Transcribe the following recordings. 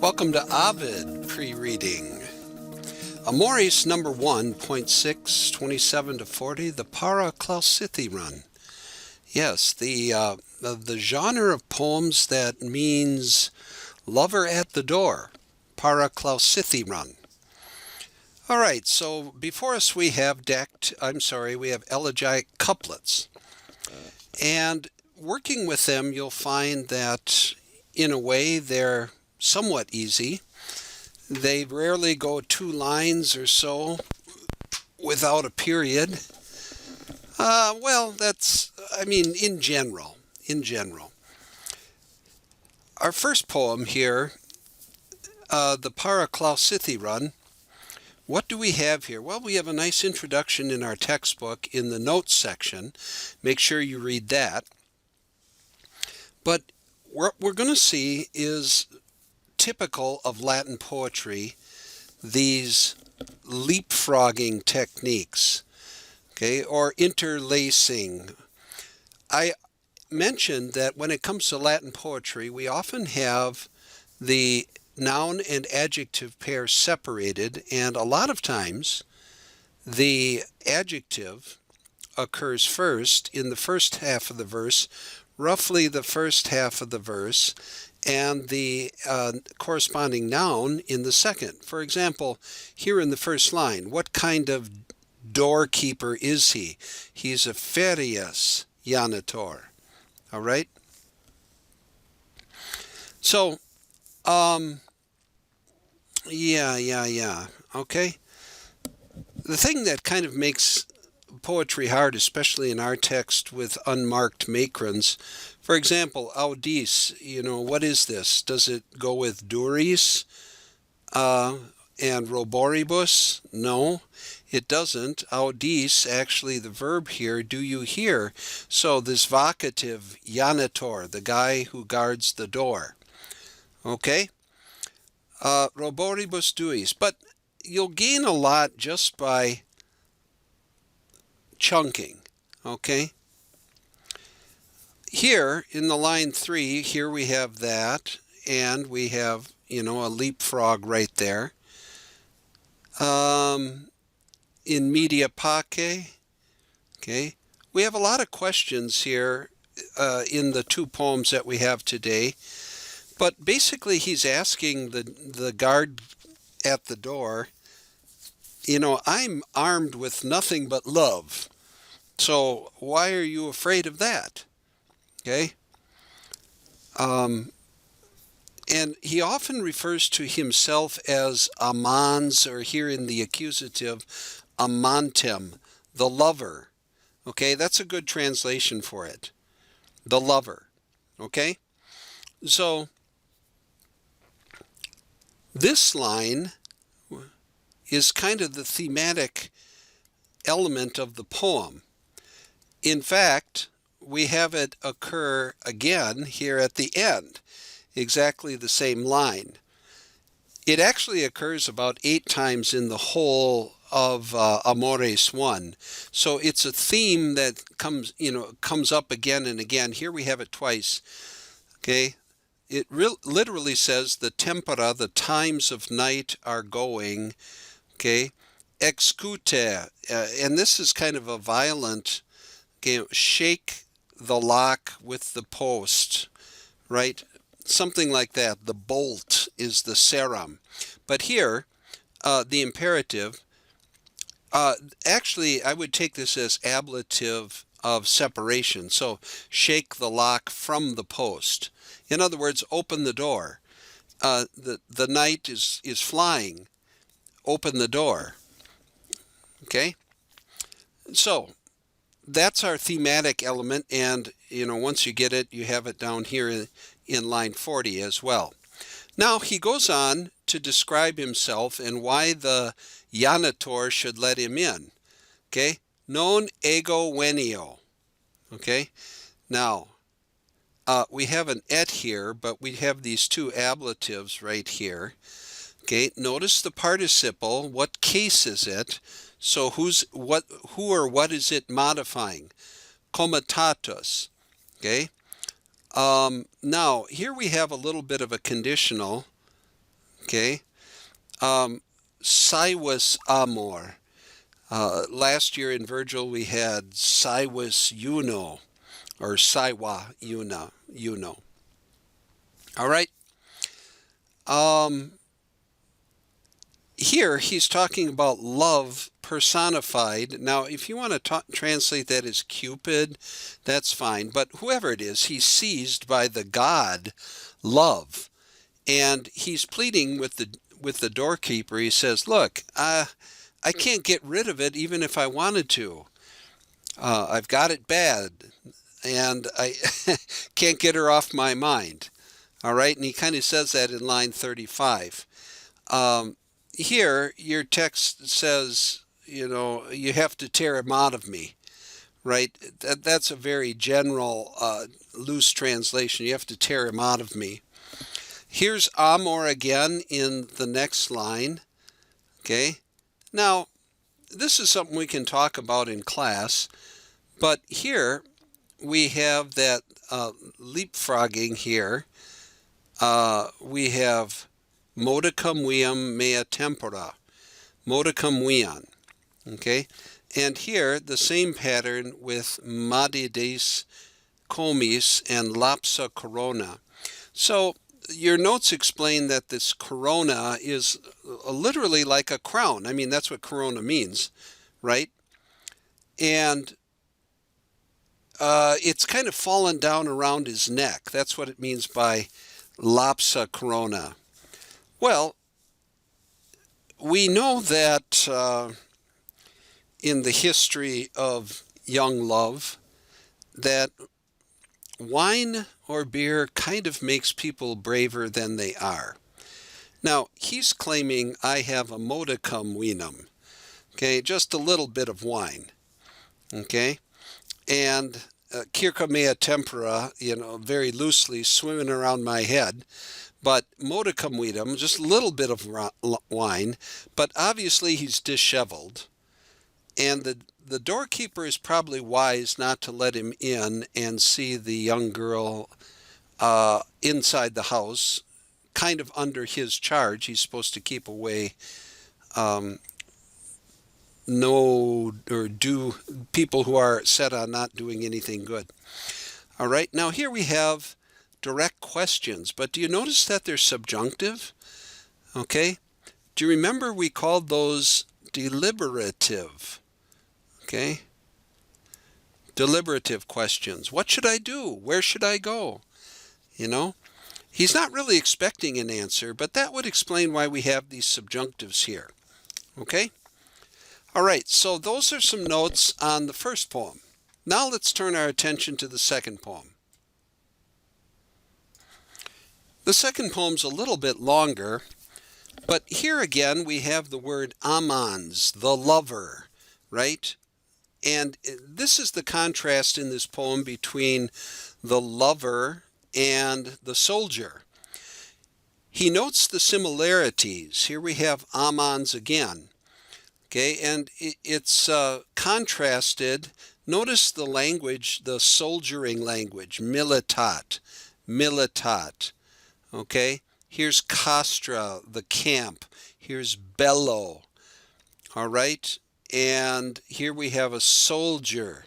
Welcome to Ovid pre-reading. Amoris number 1.6, 27 to 40, the Para-Clausithyron. Yes, the genre of poems that means lover at the door, Para-Clausithyron. All right, so before us we have elegiac couplets. And working with them, you'll find that in a way they're somewhat easy. They rarely go 2 lines or so without a period. In general. Our first poem here, the Para-Clausithyron. What do we have here? Well, we have a nice introduction in our textbook in the notes section. Make sure you read that. But what we're going to see is typical of Latin poetry, these leapfrogging techniques, okay, or interlacing. I mentioned that when it comes to Latin poetry, we often have the noun and adjective pair separated, and a lot of times the adjective occurs first in the first half of the verse, roughly the first half of the verse, and the corresponding noun in the second. For example, here in the first line, what kind of doorkeeper is he? He's a ferias janitor. All right? So, okay. The thing that kind of makes poetry hard, especially in our text with unmarked macrons, for example, audis, what is this? Does it go with duris and roboribus? No, it doesn't. Audis, actually the verb here, do you hear? So this vocative, janitor, the guy who guards the door. Okay? Roboribus duis. But you'll gain a lot just by chunking, okay? Here in the line 3, here we have that, and we have, a leapfrog right there. In media pace, okay? We have a lot of questions here in the 2 poems that we have today. But basically he's asking the guard at the door, I'm armed with nothing but love. So why are you afraid of that? Okay? And he often refers to himself as amans, or here in the accusative, amantem, the lover. Okay, that's a good translation for it. The lover. Okay? So this line is kind of the thematic element of the poem. In fact, we have it occur again here at the end, exactly the same line. It actually occurs about 8 times in the whole of Amoris 1. So it's a theme that comes up again and again. Here we have it twice. Okay? It literally says the tempora, the times of night are going. Okay? Excute, and this is kind of a violent, shake the lock with the post, right? Something like that. The bolt is the serum. But here, the imperative, actually I would take this as ablative of separation. So shake the lock from the post. In other words, open the door. The night is flying. Open the door. Okay? So that's our thematic element, and once you get it, you have it down here in line 40 as well. Now he goes on to describe himself and why the janitor should let him in. Okay? Non ego venio. Okay? Now, we have an et here, but we have these 2 ablatives right here. Okay? Notice the participle. What case is it? So who or what is it modifying? Comitatus. Okay? Now, here we have a little bit of a conditional. Okay. Siwas amor. Last year in Virgil we had Siwas uno or Siwa uno. All right. Um, Here he's talking about love personified. Now, if you want to translate that as Cupid, that's fine. But whoever it is, he's seized by the god love, and he's pleading with the doorkeeper. He says, "Look, I can't get rid of it even if I wanted to. I've got it bad, and I can't get her off my mind." All right, and he kind of says that in line 35. Um, Here, your text says, you have to tear him out of me, right? That's a very general, loose translation. You have to tear him out of me. Here's amor again in the next line, okay? Now, this is something we can talk about in class, but here we have that leapfrogging here. We have modicum viam mea tempora, modicum viam, okay? And here, the same pattern with madides comis and lapsa corona. So your notes explain that this corona is literally like a crown. I mean, that's what corona means, right? And it's kind of fallen down around his neck. That's what it means by lapsa corona. Well, we know that in the history of young love, that wine or beer kind of makes people braver than they are. Now, he's claiming I have a modicum vinum, okay, just a little bit of wine, okay, and circa mea tempora, very loosely swimming around my head. But modicum vinum, just a little bit of wine, but obviously he's disheveled. And the doorkeeper is probably wise not to let him in and see the young girl inside the house, kind of under his charge. He's supposed to keep away do people who are set on not doing anything good. All right, now here we have direct questions, but do you notice that they're subjunctive? Okay, do you remember we called those deliberative? Okay, deliberative questions. What should I do? Where should I go? He's not really expecting an answer, but that would explain why we have these subjunctives here. Okay? All right, so those are some notes on the first poem. Now let's turn our attention to the second poem. The second poem's a little bit longer, but here again we have the word amans, the lover, right? And this is the contrast in this poem between the lover and the soldier. He notes the similarities. Here we have amans again, okay, and it's contrasted. Notice the language, the soldiering language, militat, okay? Here's castra, the camp. Here's bello, all right? And here we have a soldier,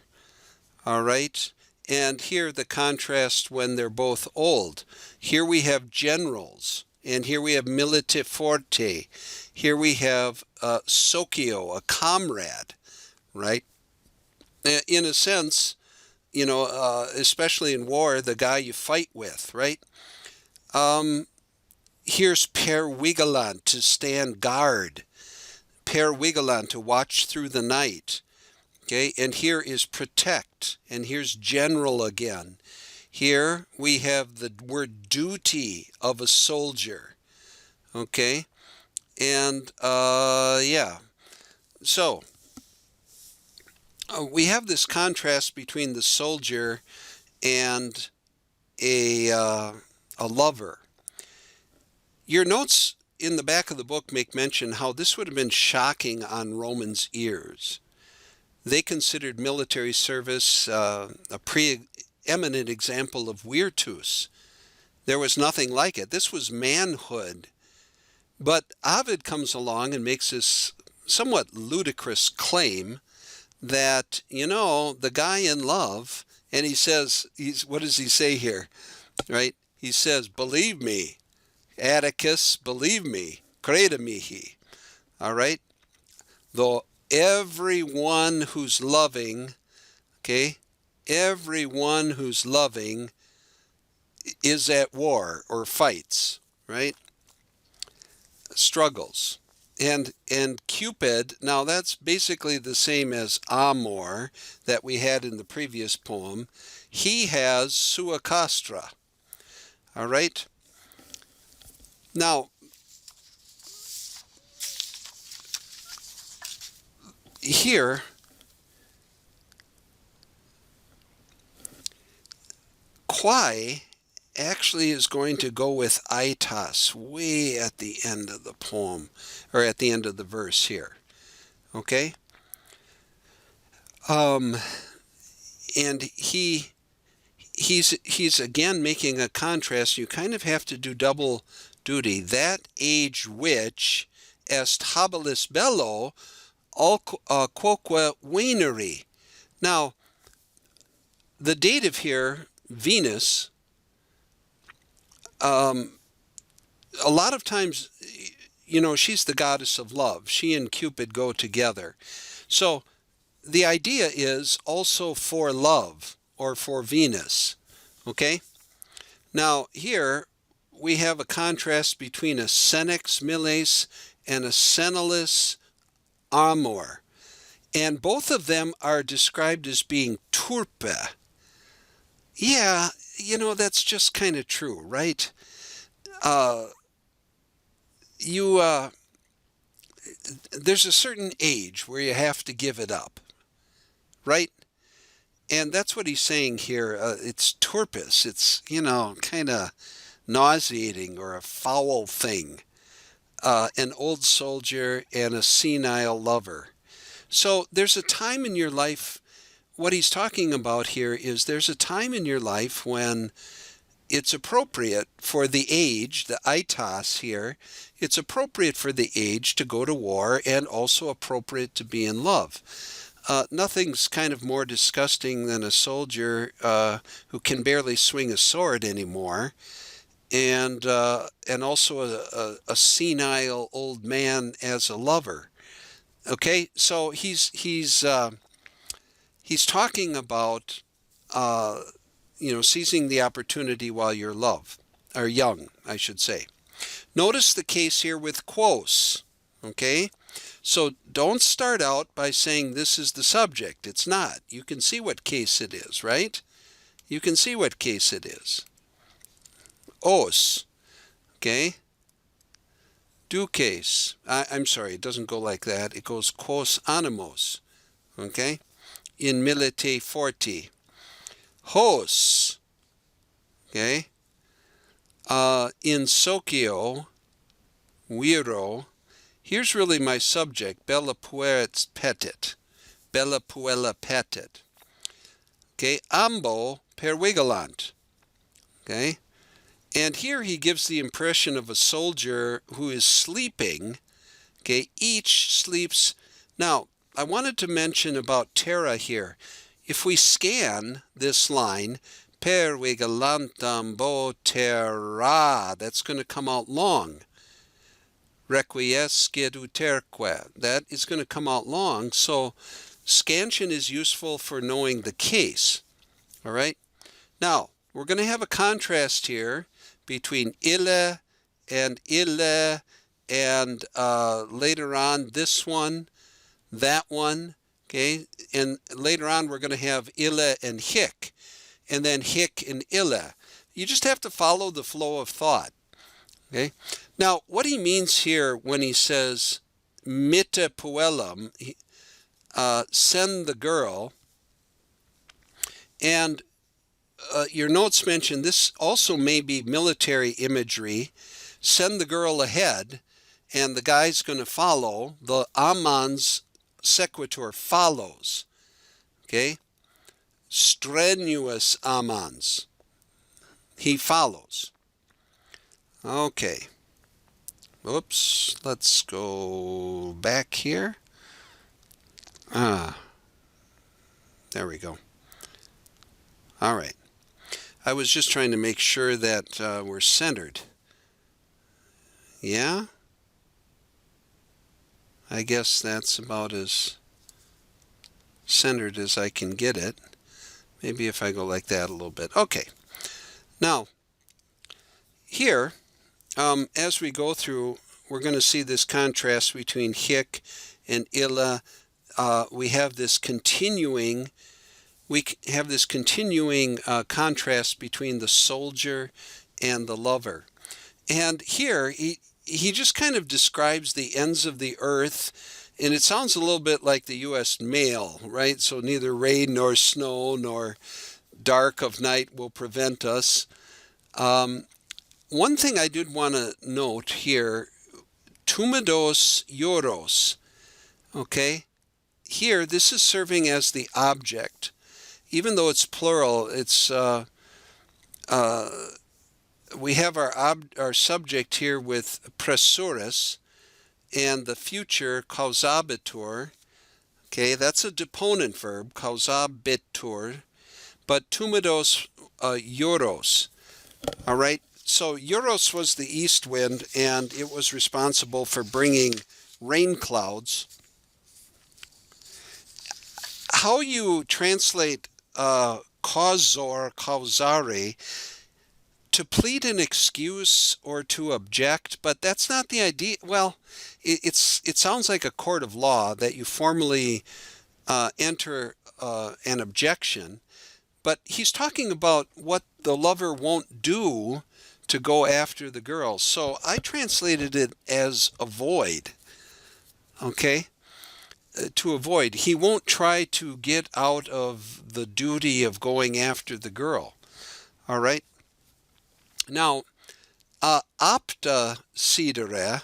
all right? And here the contrast when they're both old. Here we have generals, and here we have milite forte. Here we have socio, a comrade, right? In a sense, especially in war, the guy you fight with, right? Here's per vigilant, to stand guard. Per vigilant, to watch through the night. Okay, and here is protect, and here's general again. Here we have the word duty of a soldier. Okay, and yeah, so we have this contrast between the soldier and a lover. Your notes in the back of the book make mention how this would have been shocking on Romans' ears. They considered military service a preeminent example of virtus. There was nothing like it. This was manhood. But Ovid comes along and makes this somewhat ludicrous claim that, the guy in love, and he says, what does he say here, right? He says, believe me, Atticus, believe me, crede mihi, all right? Though everyone who's loving, okay, everyone who's loving is at war or fights, right? Struggles. And Cupid, now that's basically the same as Amor that we had in the previous poem. He has sua castra. All right? Now, here, Quai actually is going to go with aitas way at the end of the poem, or at the end of the verse here. Okay? And he's again making a contrast. You kind of have to do double duty. That age which est habilis bello quoque venery. Now, the dative here, Venus, a lot of times, she's the goddess of love. She and Cupid go together. So the idea is also for love or for Venus. Okay? Now here we have a contrast between a senex miles and a senalis amor. And both of them are described as being turpe. Yeah, that's just kind of true, right? There's a certain age where you have to give it up, right? And that's what he's saying here. It's turpis. It's, kind of nauseating or a foul thing. An old soldier and a senile lover. So there's a time in your life, what he's talking about here is there's a time in your life when it's appropriate for the age, the aitas here, it's appropriate for the age to go to war and also appropriate to be in love. Nothing's kind of more disgusting than a soldier who can barely swing a sword anymore, and also a senile old man as a lover. Okay, so he's talking about seizing the opportunity while you're young, I should say. Notice the case here with quos. Okay, so don't start out by saying this is the subject. It's not. You can see what case it is, right? You can see what case it is. Os. Okay. Duces. I'm sorry, it doesn't go like that. It goes quos animos. Okay. In milite forti. Hos. Okay. In socio. Viro. Here's really my subject. Bella pueris petit. Bella puella petit. Okay. Ambo pervigilant. Okay. And here he gives the impression of a soldier who is sleeping. Okay, each sleeps. Now, I wanted to mention about terra here. If we scan this line, per vigilantam bo terra, that's going to come out long. Requiescit uterque, that is going to come out long. So scansion is useful for knowing the case. All right. Now, we're going to have a contrast here between ille and later on this one, that one, okay? And later on we're going to have ille and hic, and then hic and ille. You just have to follow the flow of thought, okay? Now, what he means here when he says mitte puellum, send the girl, and your notes mention this also may be military imagery. Send the girl ahead, and the guy's going to follow. The amans sequitur follows. Okay? Strenuous amans. He follows. Okay. Oops, let's go back here. Ah, there we go. All right. I was just trying to make sure that we're centered. Yeah? I guess that's about as centered as I can get it. Maybe if I go like that a little bit. Okay. Now, here, as we go through, we're going to see this contrast between hic and illa. We have this continuing contrast between the soldier and the lover. And here, he just kind of describes the ends of the earth, and it sounds a little bit like the U.S. mail, right? So neither rain nor snow nor dark of night will prevent us. One thing I did want to note here, tumedos ioros, okay? Here, this is serving as the object. Even though it's plural, it's we have our subject here with pressuris and the future causabitur. Okay, that's a deponent verb, causabitur, but tumedos ioros. All right, so ioros was the east wind, and it was responsible for bringing rain clouds. How you translate causor, causare, to plead an excuse or to object, but that's not the idea. Well, it sounds like a court of law that you formally enter an objection, but he's talking about what the lover won't do to go after the girl. So I translated it as avoid, okay? To avoid. He won't try to get out of the duty of going after the girl, all right? Now, apta sidere,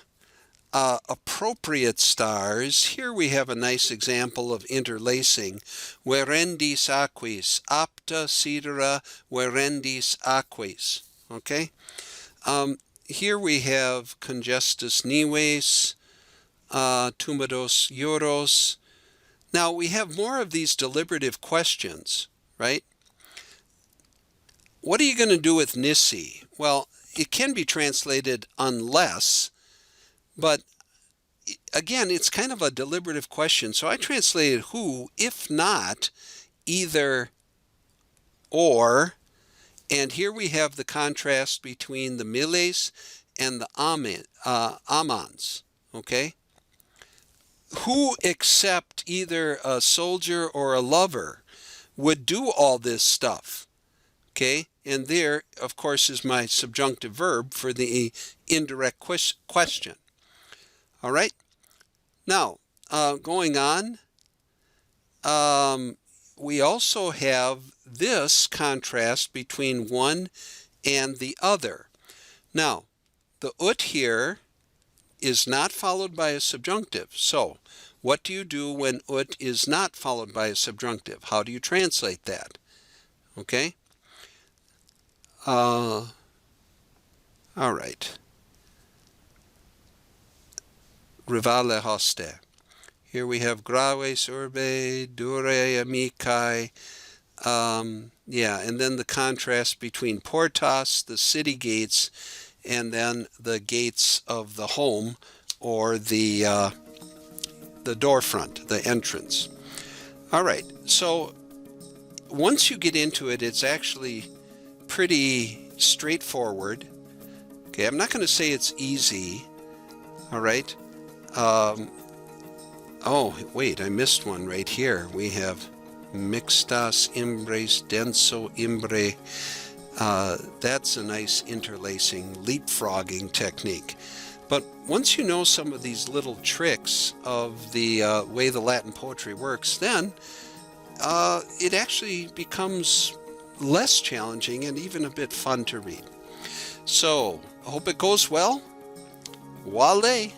appropriate stars. Here we have a nice example of interlacing. Verendis aquis, apta sidera, verendis aquis. Okay? Here we have congestus nives, tumedos ioros. Now we have more of these deliberative questions, right? What are you going to do with nisi? Well, it can be translated unless, but again, it's kind of a deliberative question. So I translated who, if not, either, or, and here we have the contrast between the miles and the amans, okay? Who except either a soldier or a lover would do all this stuff? Okay, and there, of course, is my subjunctive verb for the indirect question. All right, now, going on, we also have this contrast between one and the other. Now, the ut here is not followed by a subjunctive. So, what do you do when ut is not followed by a subjunctive? How do you translate that? Okay? All right. Rivale hoste. Here we have graves urbe, dure amicae. Yeah, and then the contrast between portas, the city gates, and then the gates of the home, or the door front, the entrance. All right, so once you get into it, it's actually pretty straightforward. Okay, I'm not going to say it's easy. All right. Oh, wait, I missed one right here. We have mixtas imbres, denso imbre. That's a nice interlacing, leapfrogging technique. But once you know some of these little tricks of the way the Latin poetry works, then it actually becomes less challenging and even a bit fun to read. So, I hope it goes well. Wale!